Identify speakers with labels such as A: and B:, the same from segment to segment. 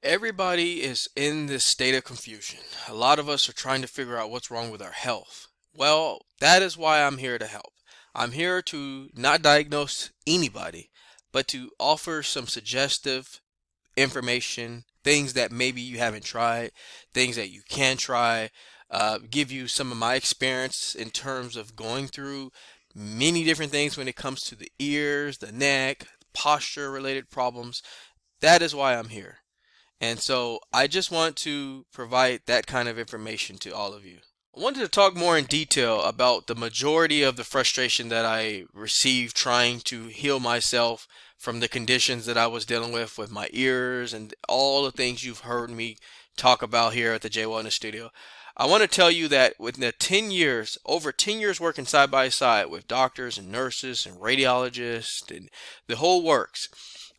A: Everybody is in this state of confusion. A lot of us are trying to figure out what's wrong with our health. Well, that is why I'm here to help. I'm here to not diagnose anybody, but to offer some suggestive information, things that maybe you haven't tried, things that you can try, give you some of my experience in terms of going through many different things when it comes to the ears, the neck, posture related problems. That is why I'm here. And so I just want to provide that kind of information to all of you. I wanted to talk more in detail about the majority of the frustration that I received trying to heal myself from the conditions that I was dealing with my ears and all the things you've heard me talk about here at the J Wellness Studio. I want to tell you that within the 10 years, over 10 years working side by side with doctors and nurses and radiologists and the whole works,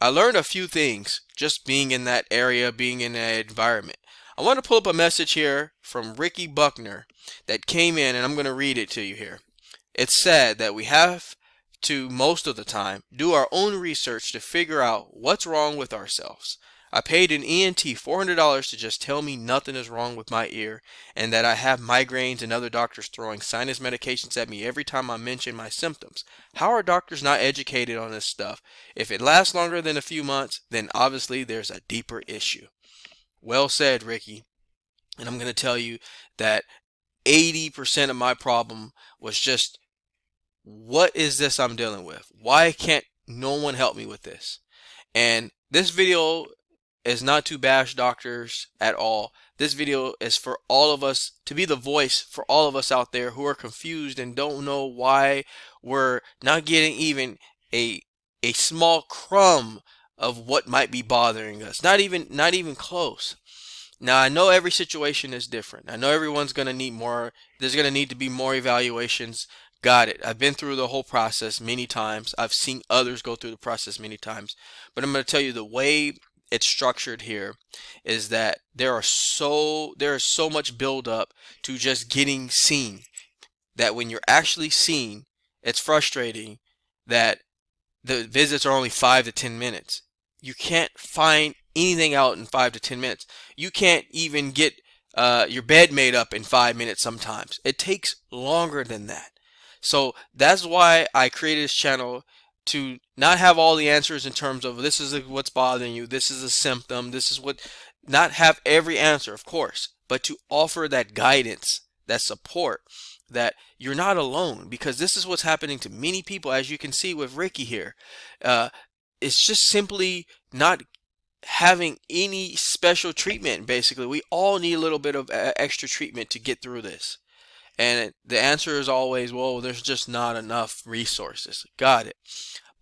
A: I learned a few things just being in that area, being in that environment. I want to pull up a message here from Ricky Buckner that came in, and I'm going to read it to you here. It's said that we have to, most of the time, do our own research to figure out what's wrong with ourselves. I paid an ENT $400 to just tell me nothing is wrong with my ear and that I have migraines and other doctors throwing sinus medications at me every time I mention my symptoms. How are doctors not educated on this stuff? If it lasts longer than a few months, then obviously there's a deeper issue. Well said, Ricky. And I'm going to tell you that 80% of my problem was just, what is this I'm dealing with? Why can't no one help me with this? And this video is not to bash doctors at all. This video is for all of us, to be the voice for all of us out there who are confused and don't know why we're not getting even a a small crumb of what might be bothering us. Not even close. Now I know every situation is different. I know everyone's going to need more. There's going to need to be more evaluations. Got it. I've been through the whole process many times. I've seen others go through the process many times. But I'm going to tell you the way it's structured here is that there is so much build up to just getting seen that when you're actually seen, it's frustrating that the visits are only 5 to 10 minutes. You can't find anything out in 5 to 10 minutes. You can't even get your bed made up in 5 minutes sometimes. It takes longer than that. So that's why I created this channel, to not have all the answers in terms of this is what's bothering you, this is a symptom, this is what, not have every answer, of course, but to offer that guidance, that support, that you're not alone, because this is what's happening to many people, as you can see with Ricky here. Uh, it's just simply not having any special treatment. Basically, we all need a little bit of extra treatment to get through this. And the answer is always, well, there's just not enough resources. Got it.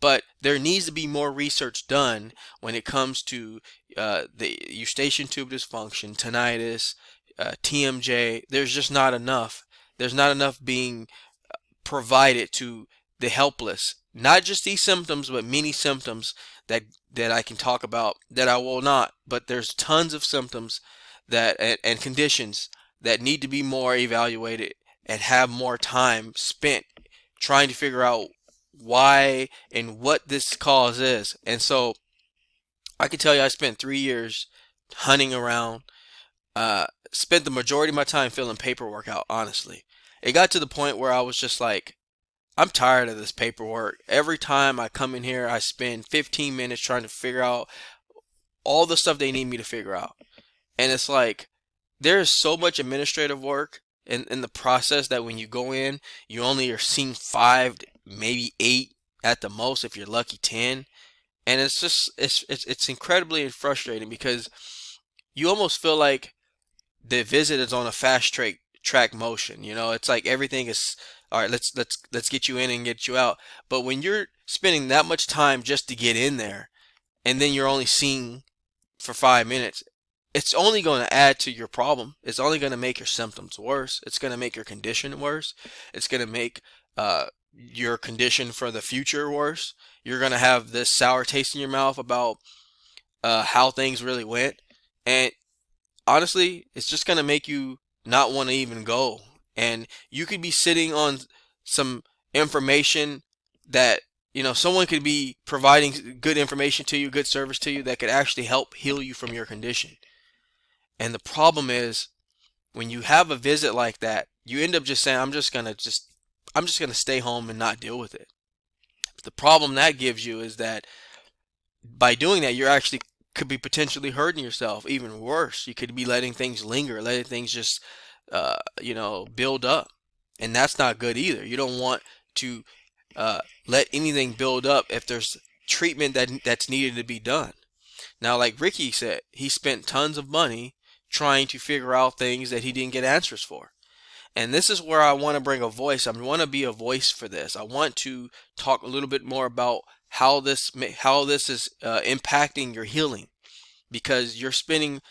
A: But there needs to be more research done when it comes to the eustachian tube dysfunction, tinnitus, TMJ. There's just not enough. There's not enough being provided to the helpless. Not just these symptoms, but many symptoms that I can talk about that I will not. But there's tons of symptoms that and conditions that need to be more evaluated and have more time spent trying to figure out why and what this cause is. And so I can tell you I spent 3 years hunting around, spent the majority of my time filling paperwork out, honestly. It got to the point where I was just like, I'm tired of this paperwork. Every time I come in here, I spend 15 minutes trying to figure out all the stuff they need me to figure out. And it's like, there is so much administrative work in the process that when you go in, you only are seeing five, maybe eight at the most, if you're lucky, 10. And it's just, it's incredibly frustrating because you almost feel like the visit is on a fast track motion. You know, it's like everything is, all right, let's get you in and get you out. But when you're spending that much time just to get in there, and then you're only seeing for 5 minutes, it's only going to add to your problem. It's only going to make your symptoms worse. It's going to make your condition worse. It's going to make your condition for the future worse. You're going to have this sour taste in your mouth about how things really went. And honestly, it's just going to make you not want to even go. And you could be sitting on some information that Someone could be providing good information to you, good service to you that could actually help heal you from your condition. And the problem is when you have a visit like that, you end up just saying, I'm just gonna stay home and not deal with it. The problem that gives you is that by doing that, you're actually could be potentially hurting yourself even worse. You could be letting things linger, letting things just, build up. And that's not good either. You don't want to let anything build up if there's treatment that's needed to be done. Now, like Ricky said, he spent tons of money trying to figure out things that he didn't get answers for. And this is where I want to bring a voice. I want to be a voice for this. I want to talk a little bit more about how this is impacting your healing, because you're spending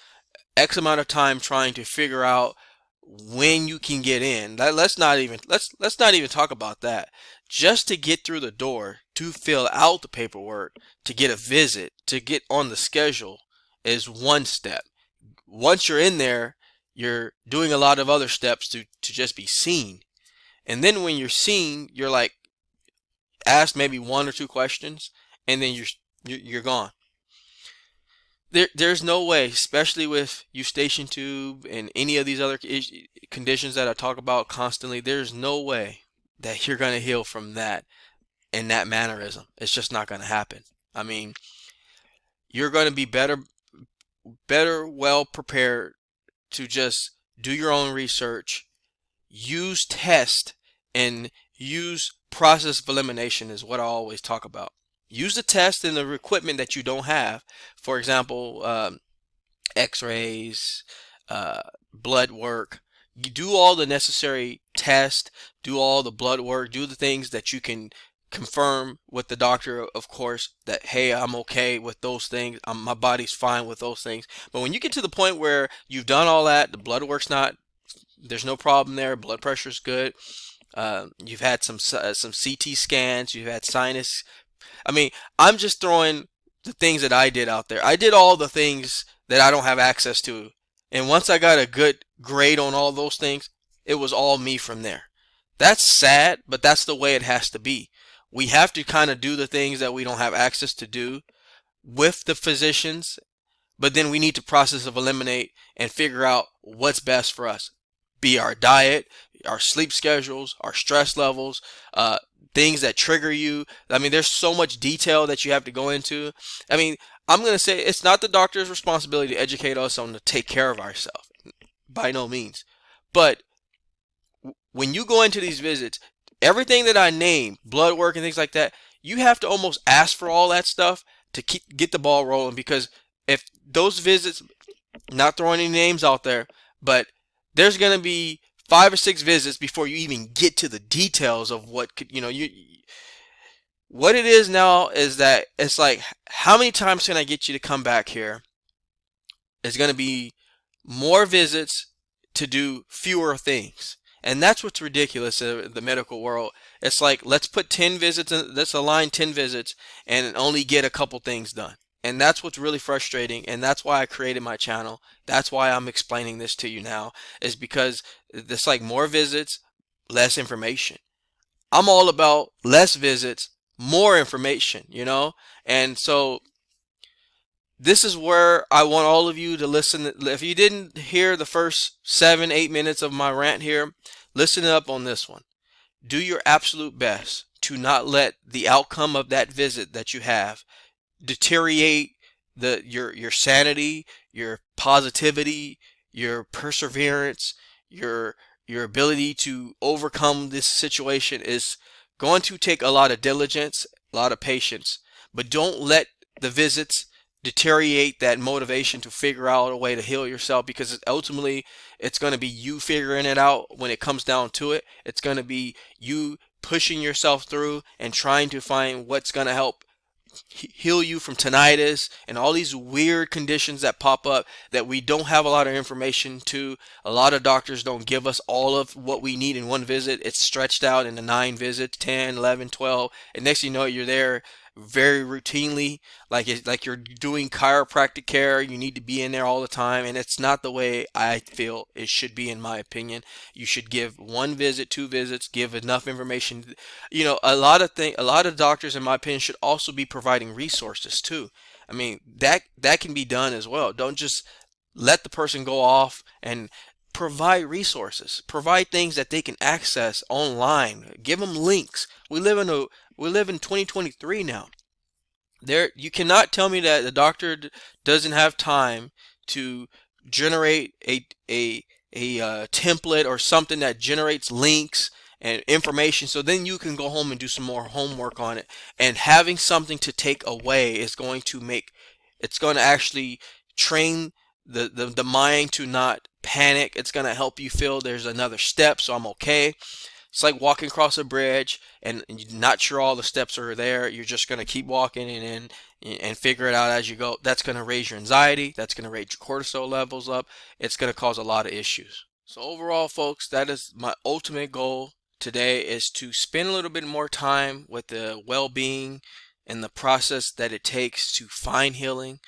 A: X amount of time trying to figure out when you can get in. Let's not even talk about that. Just to get through the door, to fill out the paperwork, to get a visit, to get on the schedule is one step. Once you're in there, you're doing a lot of other steps to just be seen. And then when you're seen, you're like asked maybe one or two questions, and then you're gone. There's no way, especially with eustachian tube and any of these other conditions that I talk about constantly, there's no way that you're going to heal from that in that mannerism. It's just not going to happen. I mean, you're going to be better well prepared to just do your own research, use test, and use process of elimination is what I always talk about. Use the test and the equipment that you don't have. For example, x-rays, blood work. You do all the necessary tests, do all the blood work, do the things that you can confirm with the doctor, of course, that, hey, I'm okay with those things. My body's fine with those things. But when you get to the point where you've done all that, the blood work's there's no problem there, blood pressure's good, you've had some CT scans, you've had sinus. I mean, I'm just throwing the things that I did out there. I did all the things that I don't have access to. And once I got a good grade on all those things, it was all me from there. That's sad, but that's the way it has to be. We have to kind of do the things that we don't have access to do with the physicians, but then we need to process of eliminate and figure out what's best for us. Be our diet, our sleep schedules, our stress levels, things that trigger you. I mean, there's so much detail that you have to go into. I mean, I'm going to say it's not the doctor's responsibility to educate us on to take care of ourselves. By no means. But when you go into these visits, everything that I named, blood work and things like that, you have to almost ask for all that stuff to get the ball rolling, because if those visits, not throwing any names out there, but there's going to be 5 or 6 visits before you even get to the details of what could, what it is now is that it's like, how many times can I get you to come back here? It's going to be more visits to do fewer things. And that's what's ridiculous in the medical world. It's like, let's put 10 visits, let's align 10 visits and only get a couple things done. And that's what's really frustrating. And that's why I created my channel. That's why I'm explaining this to you now, is because it's like more visits, less information. I'm all about less visits, more information, And so this is where I want all of you to listen. If you didn't hear the first 7-8 minutes of my rant here, listen up on this one. Do your absolute best to not let the outcome of that visit that you have deteriorate your sanity, your positivity, your perseverance, your ability to overcome this situation. Is going to take a lot of diligence, a lot of patience, but don't let the visits deteriorate that motivation to figure out a way to heal yourself, because ultimately it's going to be you figuring it out. When it comes down to it, it's going to be you pushing yourself through and trying to find what's going to help heal you from tinnitus and all these weird conditions that pop up that we don't have a lot of information to. A lot of doctors don't give us all of what we need in one visit. It's stretched out into 9 visits, 10, 11, 12, and next thing you know, you're there very routinely, like you're doing chiropractic care. You need to be in there all the time, and it's not the way I feel it should be, in my opinion. You should give one visit, two visits, give enough information. A lot of doctors, in my opinion, should also be providing resources too. I mean, that can be done as well. Don't just let the person go off, and provide resources, provide things that they can access online, give them links. We live in 2023 now. There, you cannot tell me that the doctor doesn't have time to generate a template or something that generates links and information, so then you can go home and do some more homework on it. And having something to take away is going to make, it's going to actually train the mind to not panic. It's going to help you feel there's another step, so I'm okay. It's like walking across a bridge and you're not sure all the steps are there. You're just going to keep walking and figure it out as you go. That's going to raise your anxiety. That's going to raise your cortisol levels up. It's going to cause a lot of issues. So overall, folks, that is my ultimate goal today, is to spend a little bit more time with the well-being and the process that it takes to find healing.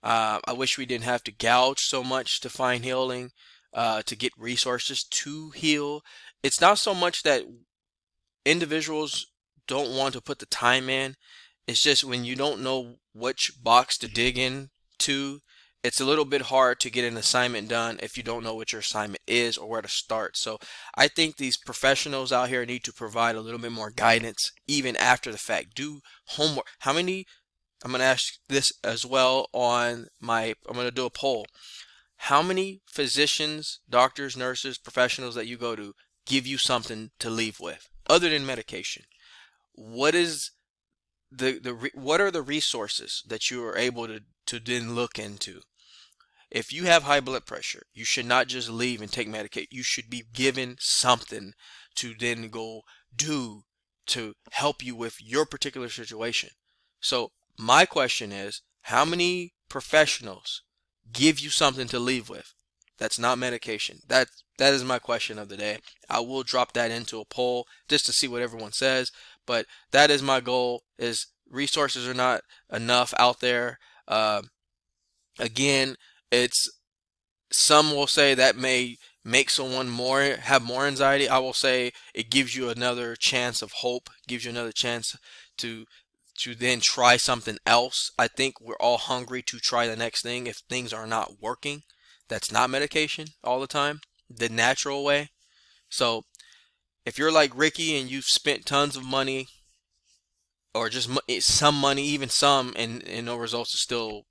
A: I wish we didn't have to gouge so much to find healing, to get resources to heal. It's not so much that individuals don't want to put the time in. It's just when you don't know which box to dig in to, it's a little bit hard to get an assignment done if you don't know what your assignment is or where to start. So I think these professionals out here need to provide a little bit more guidance even after the fact. Do homework. How many, I'm going to ask this as well on my, I'm going to do a poll. How many physicians, doctors, nurses, professionals that you go to give you something to leave with other than medication? What is what are the resources that you are able to then look into? If you have high blood pressure, you should not just leave and take medication. You should be given something to then go do to help you with your particular situation. So my question is, how many professionals give you something to leave with that's not medication? That is my question of the day. I will drop that into a poll just to see what everyone says, but that is my goal. Is resources are not enough out there. Again, it's, some will say that may make someone have more anxiety. I will say it gives you another chance of hope, gives you another chance to then try something else. I think we're all hungry to try the next thing if things are not working. That's not medication all the time, the natural way. So if you're like Ricky and you've spent tons of money, or just some money, even some, and no results, is still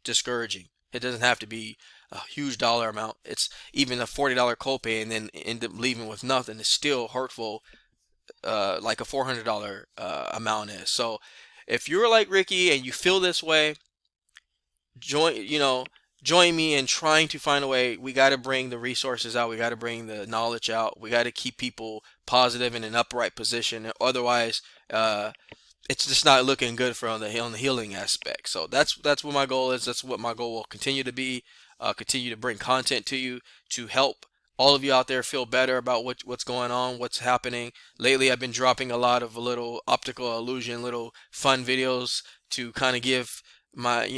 A: discouraging. It doesn't have to be a huge dollar amount. It's even a $40 copay and then end up leaving with nothing. It's still hurtful, like a $400 amount is. So if you're like Ricky and you feel this way, join me in trying to find a way. We got to bring the resources out. We got to bring the knowledge out. We got to keep people positive in an upright position. Otherwise, it's just not looking good for on the healing aspect. So that's what my goal is. That's what my goal will continue to be. Continue to bring content to you to help all of you out there feel better about what's going on, what's happening. Lately, I've been dropping a lot of little optical illusion, little fun videos to kind of give my,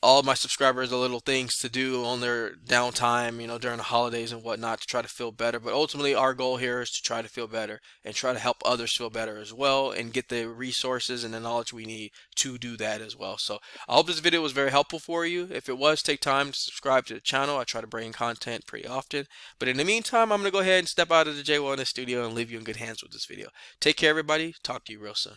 A: all of my subscribers a little things to do on their downtime, during the holidays and whatnot, to try to feel better. But ultimately, our goal here is to try to feel better and try to help others feel better as well, and get the resources and the knowledge we need to do that as well. So I hope this video was very helpful for you. If it was, take time to subscribe to the channel. I try to bring content pretty often. But in the meantime, I'm going to go ahead and step out of the J Wellness studio and leave you in good hands with this video. Take care, everybody. Talk to you real soon.